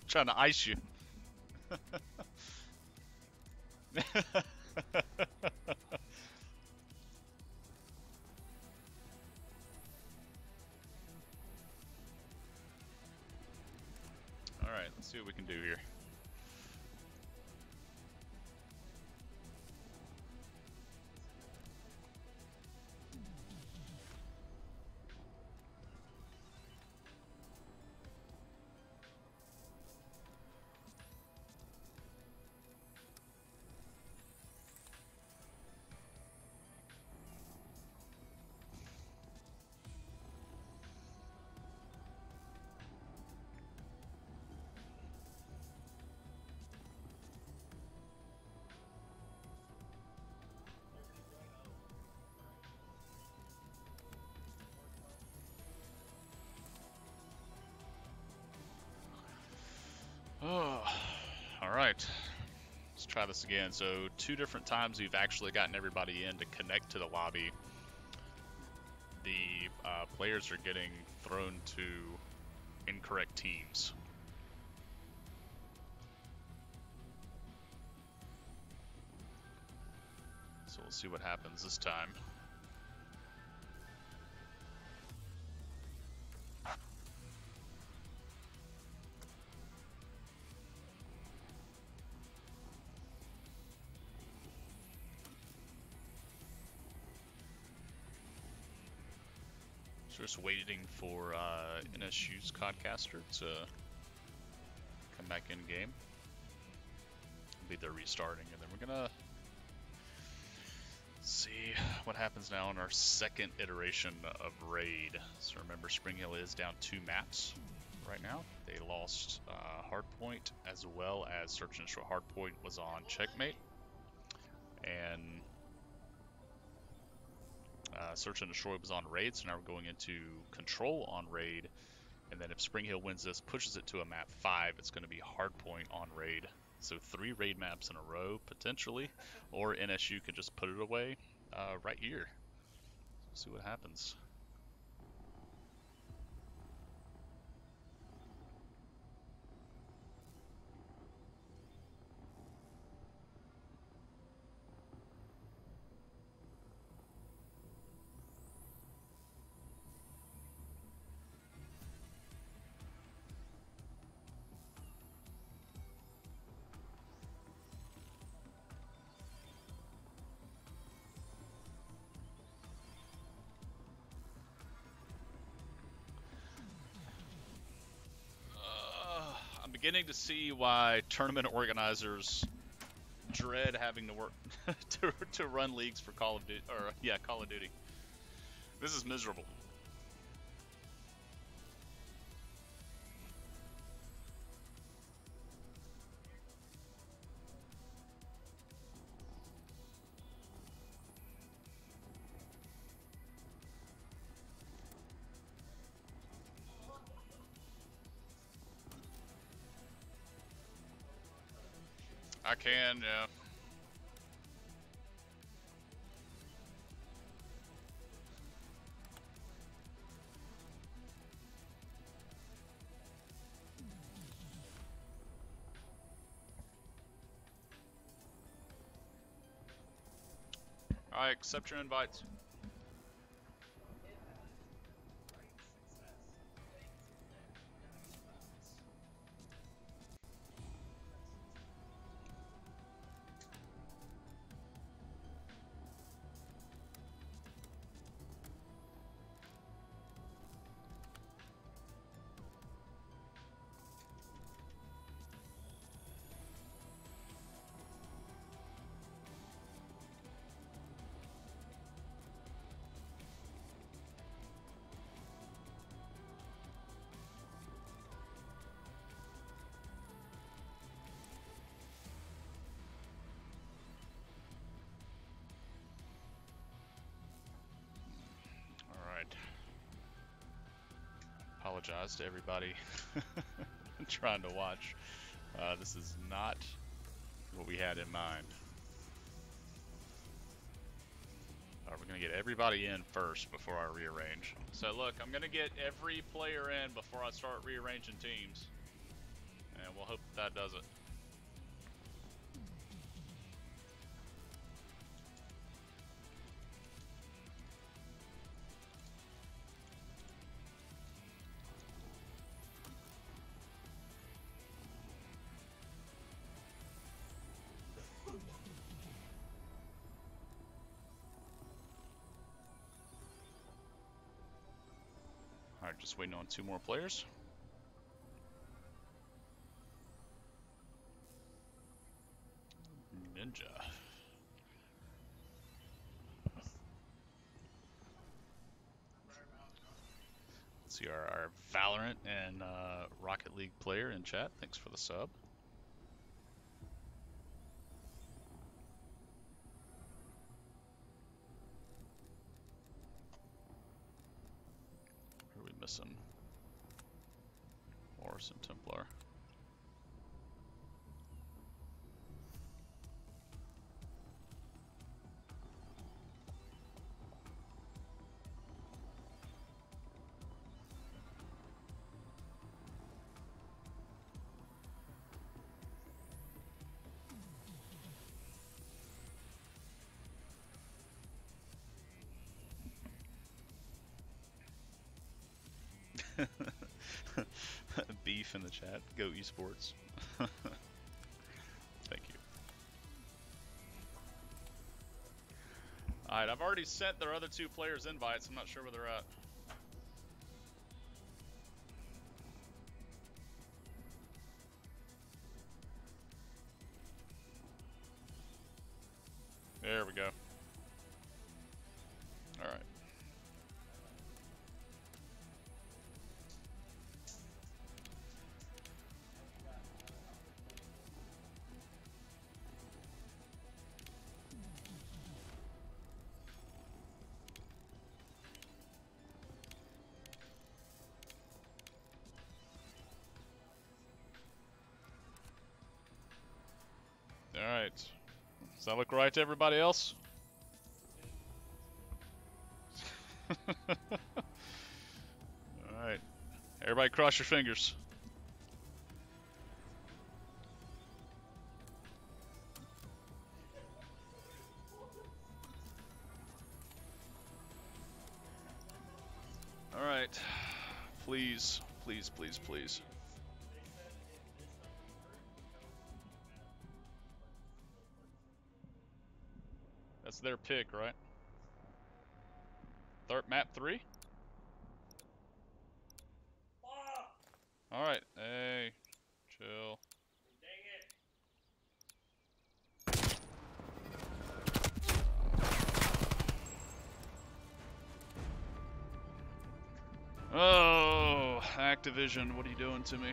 Trying to ice you. Alright, let's see what we can do here. Oh, alright. Let's try this again. So, 2 different times we've actually gotten everybody in to connect to the lobby. The players are getting thrown to incorrect teams. So we'll see what happens this time. Just waiting for NSU's Codcaster to come back in game. Be there restarting, and then we're gonna see what happens now in our second iteration of Raid. So remember, Spring Hill is down 2 maps right now. They lost Hardpoint as well as Search and Destroy. Hardpoint was on Checkmate, and Search and Destroy was on Raid, so now we're going into Control on Raid, and then if Spring Hill wins this, pushes it to a map 5, it's going to be Hardpoint on Raid. So 3 Raid maps in a row, potentially, or NSU could just put it away right here. See what happens. beginning to see why tournament organizers dread having to work to run leagues for Call of Duty, or yeah, Call of Duty. This is miserable. I can, yeah. I accept your invites. Apologize to everybody trying to watch. This is not what we had in mind. We're going to get everybody in first before I rearrange. So look, I'm going to get every player in before I start rearranging teams. And we'll hope that does it. Alright, just waiting on 2 more players. Ninja. Let's see our Valorant and Rocket League player in chat. Thanks for the sub. Who are we missing? Morrison Templar. Beef in the chat. Go esports. Thank you. Alright, I've already sent their other 2 players invites. I'm not sure where they're at. There we go. Alright. Alright. Does that look right to everybody else? Alright. Everybody cross your fingers. Alright. Please, please, please, please. That's their pick, right? Map 3? Alright, hey, chill. Activision, what are you doing to me?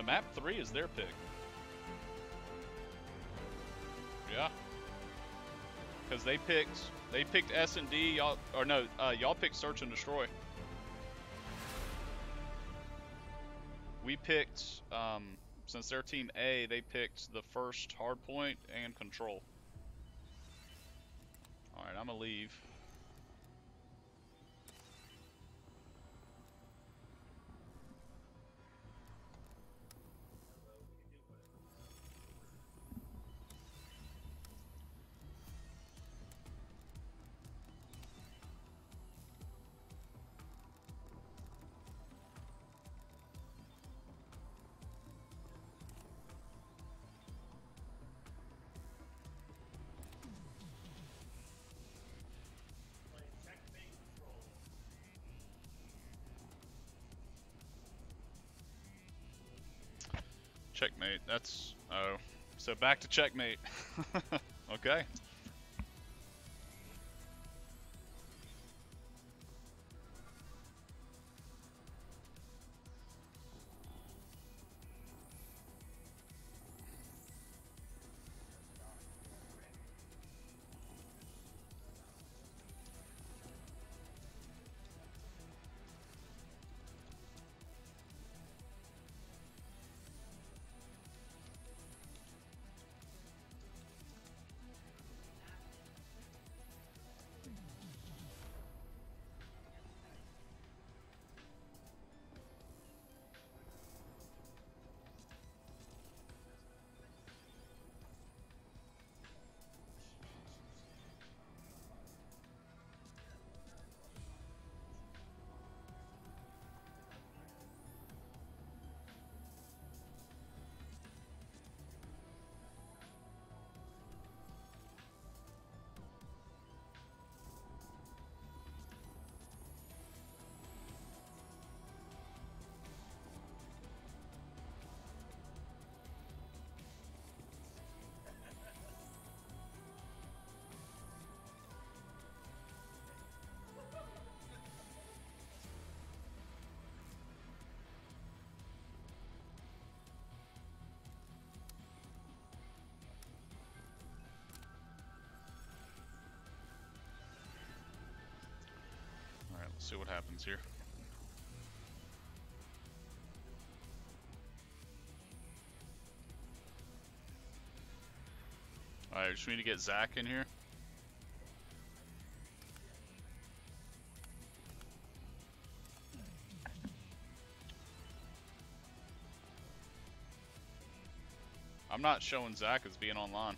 Map 3 is their pick. Yeah. Because they picked S&D, y'all, or no, y'all picked Search and Destroy. We picked, since they're Team A, they picked the first Hardpoint and Control. Alright, I'm gonna leave. Checkmate, that's, oh. So back to checkmate. Okay. Alright, let's see what happens here. Alright, just need to get Zach in here. I'm not showing Zach as being online.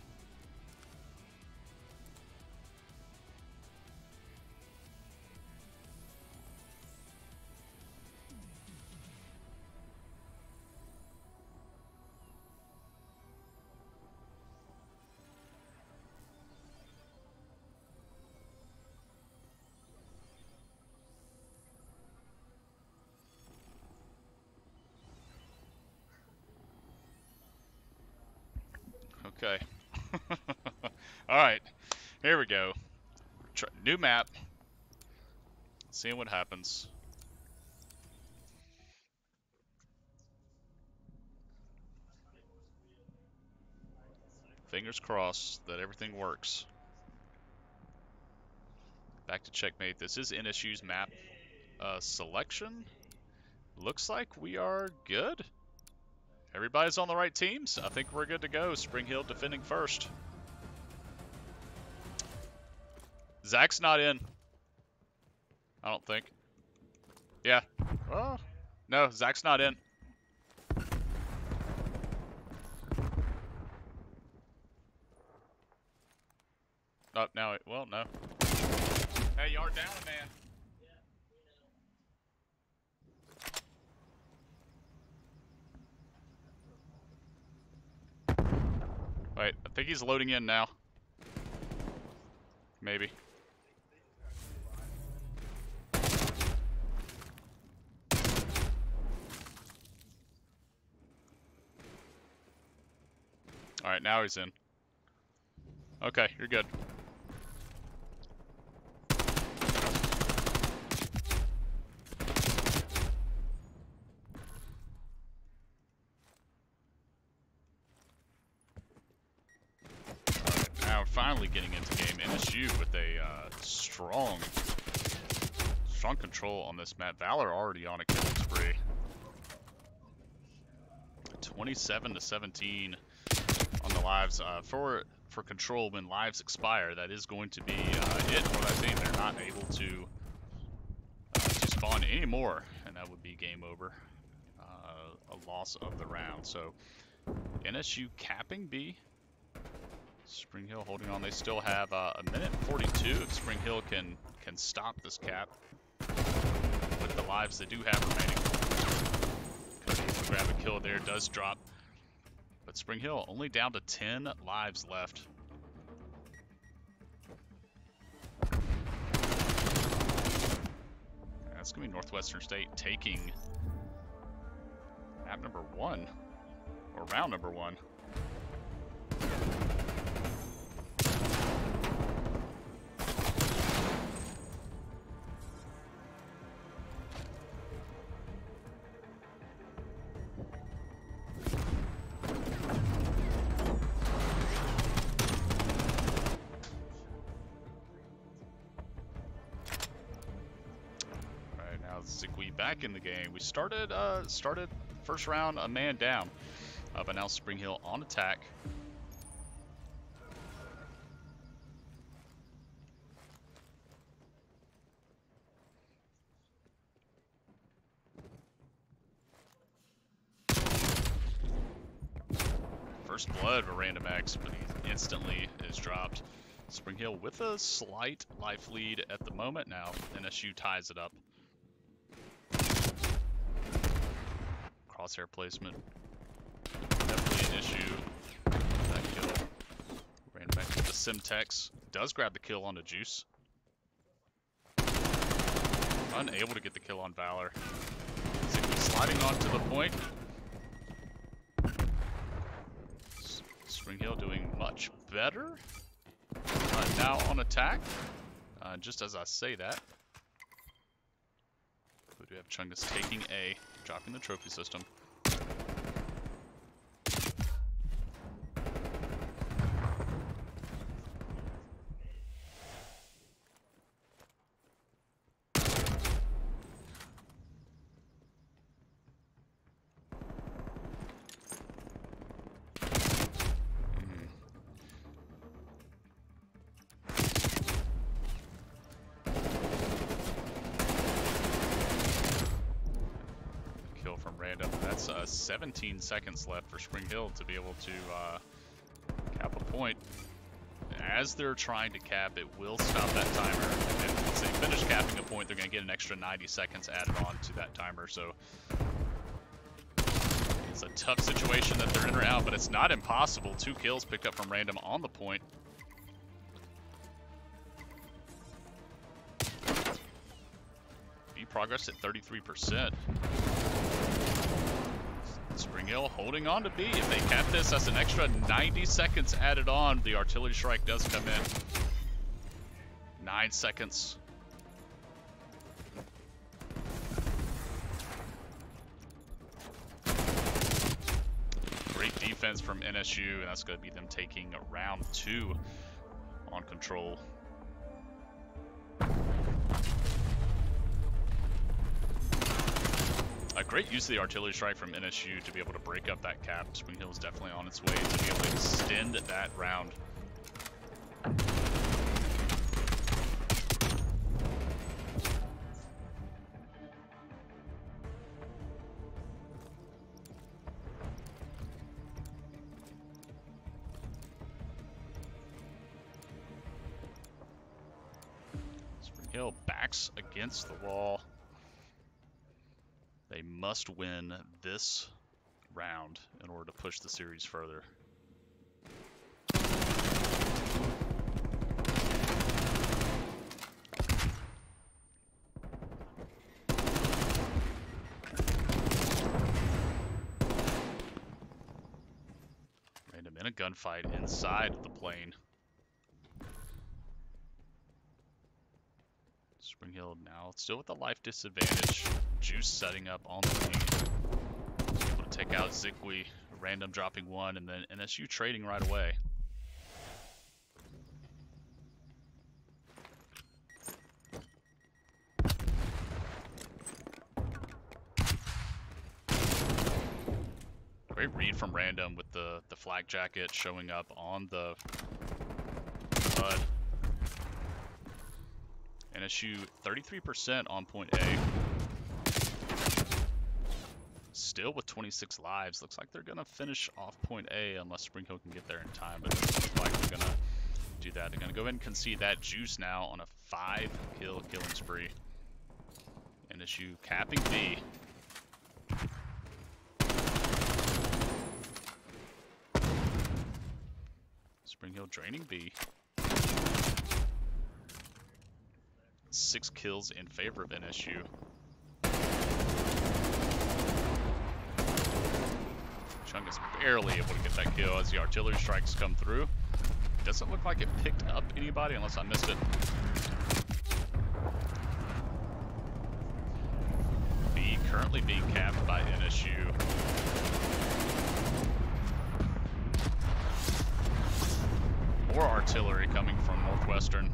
Okay. Alright, here we go. New map. Seeing what happens. Fingers crossed that everything works. Back to checkmate. This is NSU's map selection. Looks like we are good. Everybody's on the right teams. I think we're good to go. Spring Hill defending first. Zach's not in. I don't think. Yeah. Oh. No, Zach's not in. Oh, now, well, no. Hey, y'all down, man. Wait, I think he's loading in now. Maybe. Alright, now he's in. Okay, you're good. Alright, now finally getting into game. NSU with a strong control on this map. Valor already on a kill spree. 27-17 on the lives. For control, when lives expire, that is going to be it for that team. They're not able to spawn anymore, and that would be game over. A loss of the round. So NSU capping B. Spring Hill holding on. They still have a minute 42 if Spring Hill can stop this cap with the lives they do have remaining. Cody will grab a kill there, does drop. But Spring Hill only down to 10 lives left. That's going to be Northwestern State taking map number 1, or round number 1. Zigwe back in the game. We started first round a man down, but now Spring Hill on attack. First blood of a random X, but he instantly is dropped. Spring Hill with a slight life lead at the moment. Now NSU ties it up. Crosshair placement, definitely an issue. That kill. Ran back to the Simtex. Does grab the kill onto Juice. Unable to get the kill on Valor. Zigwe sliding onto the point. Spring Hill doing much better. Now on attack. Just as I say that, we do have Chungus taking A, dropping the trophy system. That's 17 seconds left for Spring Hill to be able to cap a point. As they're trying to cap, it will stop that timer. And once they finish capping a point, they're going to get an extra 90 seconds added on to that timer. So it's a tough situation that they're in right now, but it's not impossible. 2 kills picked up from random on the point. B progress at 33%. Spring Hill holding on to B. If they cap this, that's an extra 90 seconds added on. The artillery strike does come in. 9 seconds. Great defense from NSU, and that's going to be them taking round 2 on control. A great use of the artillery strike from NSU to be able to break up that cap. Spring Hill is definitely on its way to be able to extend that round. Spring Hill backs against the wall. They must win this round in order to push the series further. Random in a gun gunfight inside of the plane. Spring Hill now still with the life disadvantage. Juice setting up on the lane. Able to take out Zikwi, random dropping one, and then NSU trading right away. Great read from Random with the flak jacket showing up on the HUD. NSU 33% on point A. Still with 26 lives. Looks like they're going to finish off point A unless Spring Hill can get there in time. But it looks like they're going to do that. They're going to go ahead and concede that. Juice now on a 5-kill killing spree. NSU capping B. Spring Hill draining B. 6 kills in favor of NSU. Chungus barely able to get that kill as the artillery strikes come through. Doesn't look like it picked up anybody unless I missed it. B currently being capped by NSU. More artillery coming from Northwestern.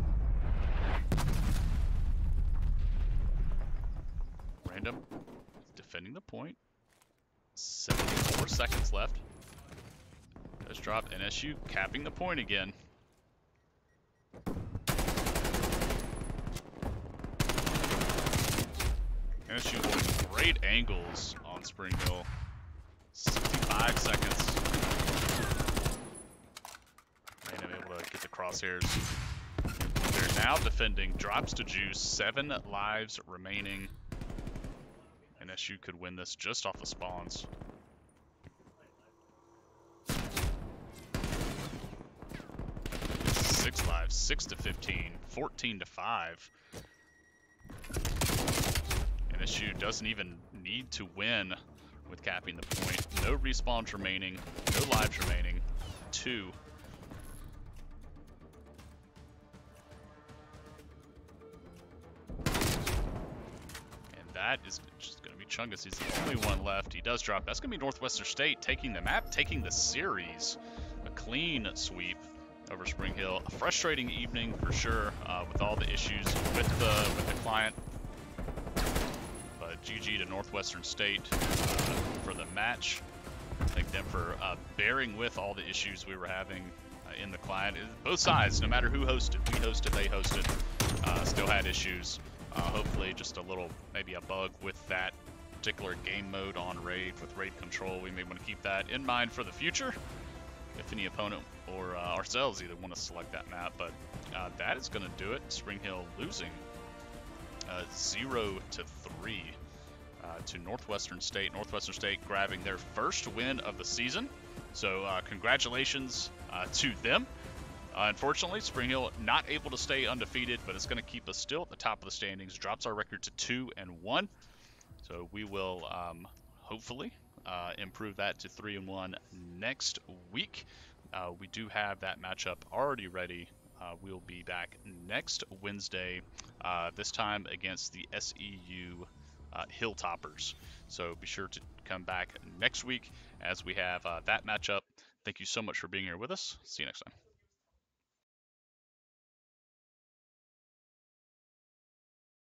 Random defending the point. 74 seconds left. Does drop. NSU capping the point again. NSU holding great angles on Spring Hill. 65 seconds. Random able to get the crosshairs. They're now defending. Drops to Juice. 7 lives remaining. NSU could win this just off the spawns. Six lives, 6 to 15, 14 to 5. NSU doesn't even need to win with capping the point. No respawns remaining, no lives remaining. 2. That is just going to be Chungus. He's the only one left. He does drop. That's going to be Northwestern State taking the map, taking the series. A clean sweep over Spring Hill. A frustrating evening for sure with all the issues with the client. But GG to Northwestern State for the match. Thank them for bearing with all the issues we were having in the client. Both sides, no matter who hosted. We hosted, they hosted. Still had issues. Hopefully just a little, maybe a bug with that particular game mode on Raid with Raid Control. We may want to keep that in mind for the future if any opponent or ourselves either want to select that map. But that is going to do it. Spring Hill losing 0 to 3 to Northwestern State. Northwestern State grabbing their first win of the season. So congratulations to them. Unfortunately, Spring Hill not able to stay undefeated, but it's going to keep us still at the top of the standings. Drops our record to 2-1. So we will hopefully improve that to 3-1 next week. We do have that matchup already ready. We'll be back next Wednesday, this time against the SEU Hilltoppers. So be sure to come back next week as we have that matchup. Thank you so much for being here with us. See you next time.